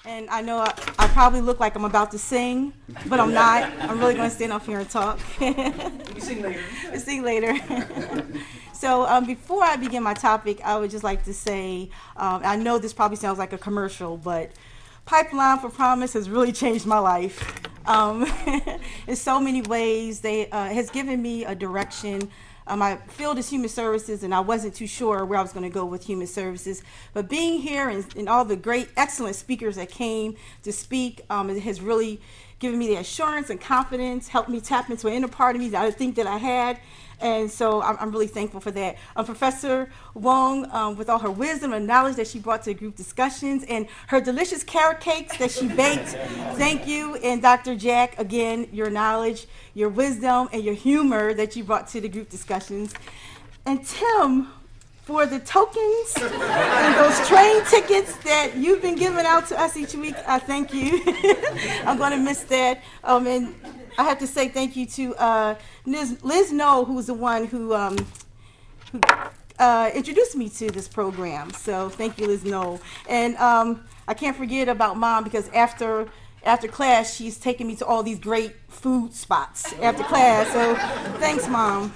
And I know I probably look like I'm about to sing, but I'm not. I'm really going to stand up here and talk. You sing later. Sing later. So before I begin my topic, I would just like to say, I know this probably sounds like a commercial, but Pipeline for Promise has really changed my life. In so many ways, they has given me a direction. My field is human services, and I wasn't too sure where I was going to go with human services. But being here and all the great, excellent speakers that came to speak, it has really given me the assurance and confidence, helped me tap into an inner part of me that I didn't think that I had. And so I'm really thankful for that. Professor Wong, with all her wisdom and knowledge that she brought to group discussions and her delicious carrot cakes that she baked, thank you. And Dr. Jack, again, your knowledge, your wisdom, and your humor that you brought to the group discussions. And Tim, for the tokens and those train tickets that you've been giving out to us each week, I thank you. I'm going to miss that. And I have to say thank you to Liz Noel, who was the one who introduced me to this program. So thank you, Liz Noel. And I can't forget about Mom, because after class, she's taking me to all these great food spots after class. So thanks, Mom.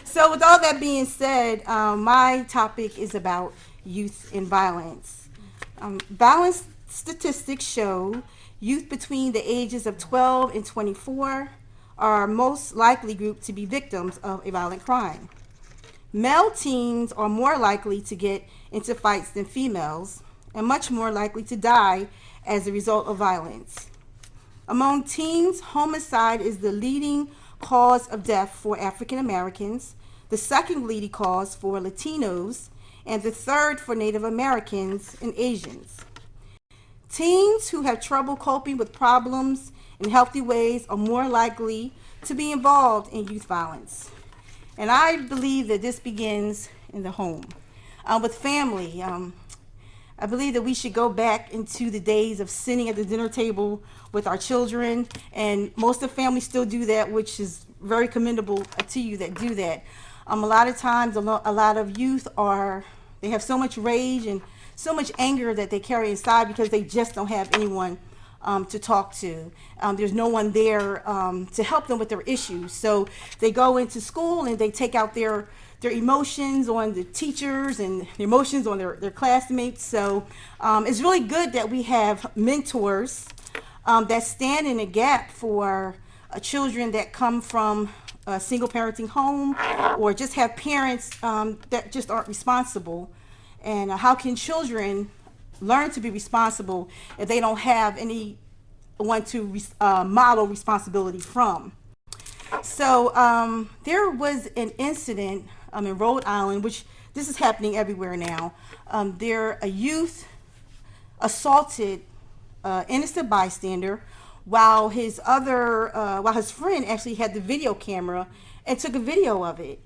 So with all that being said, my topic is about youth and violence. Violence statistics show youth between the ages of 12 and 24 are most likely grouped to be victims of a violent crime. Male teens are more likely to get into fights than females, and much more likely to die as a result of violence. Among teens, homicide is the leading cause of death for African Americans, the second leading cause for Latinos, and the third for Native Americans and Asians. Teens who have trouble coping with problems in healthy ways are more likely to be involved in youth violence. And I believe that this begins in the home, with family. I believe that we should go back into the days of sitting at the dinner table with our children, and most of the families still do that, which is very commendable to you that do that. A lot of times, a lot of youth they have so much rage and so much anger that they carry inside because they just don't have anyone to talk to. There's no one there to help them with their issues. So they go into school and they take out their emotions on the teachers and their emotions on their classmates. So it's really good that we have mentors that stand in a gap for children that come from a single parenting home or just have parents that just aren't responsible. And how can children learn to be responsible if they don't have anyone to model responsibility from? So there was an incident in Rhode Island, which this is happening everywhere now. A youth assaulted innocent bystander while his friend actually had the video camera and took a video of it.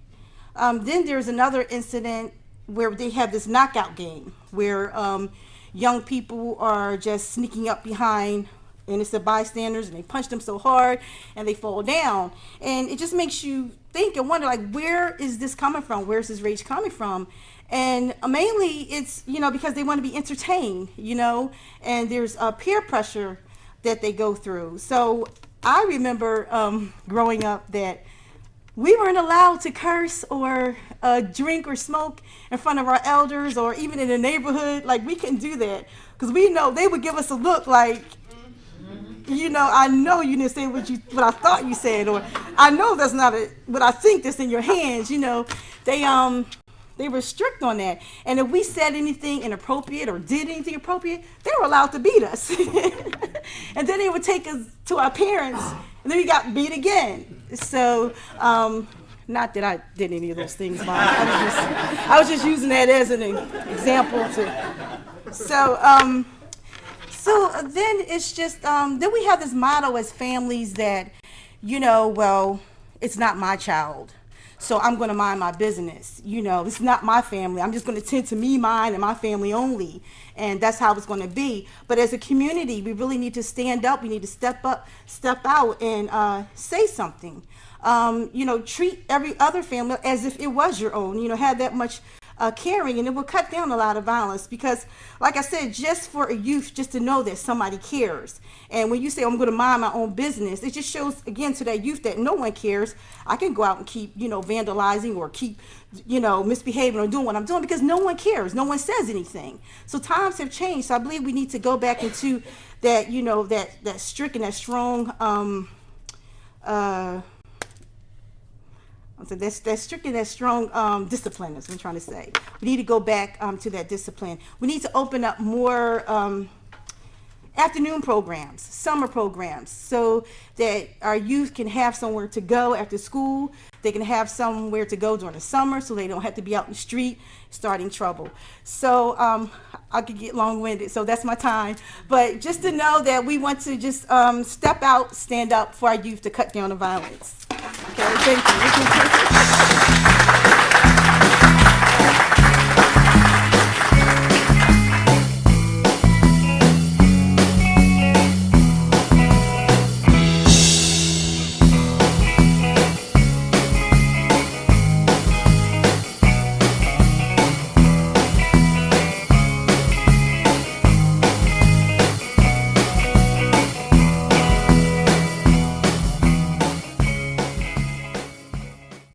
Then there's another incident where they have this knockout game where young people are just sneaking up behind innocent bystanders and they punch them so hard and they fall down. And it just makes you think and wonder, like, where is this coming from? Where's this rage coming from? And mainly it's, because they want to be entertained, and there's peer pressure that they go through. So I remember growing up that we weren't allowed to curse or drink or smoke in front of our elders or even in the neighborhood. Like, we couldn't do that because we know they would give us a look like, I know you didn't say what I thought you said, or I know that's not what I think that's in your hands. They were strict on that. And if we said anything inappropriate or did anything appropriate, they were allowed to beat us. And then they would take us to our parents, and then we got beat again. So, not that I did any of those things, Mom. I was just using that as an example So then it's just, then we have this motto as families that, well, it's not my child, so I'm going to mind my business. It's not my family. I'm just going to tend to me, mine, and my family only. And that's how it's going to be. But as a community, we really need to stand up. We need to step out and say something. Treat every other family as if it was your own. Have that much caring, and it will cut down a lot of violence. Because, like I said, just for a youth, just to know that somebody cares. And when you say, I'm going to mind my own business, it just shows, again, to that youth that no one cares. I can go out and keep, vandalizing or keep, misbehaving or doing what I'm doing because no one cares. No one says anything. So times have changed. So I believe we need to go back into that, that strict and that strong, that's strict and that strong discipline, is what I'm trying to say. We need to go back to that discipline. We need to open up more afternoon programs, summer programs, so that our youth can have somewhere to go after school. They can have somewhere to go during the summer so they don't have to be out in the street starting trouble. So I could get long-winded, so that's my time. But just to know that we want to just step out, stand up for our youth to cut down the violence. Okay, thank you.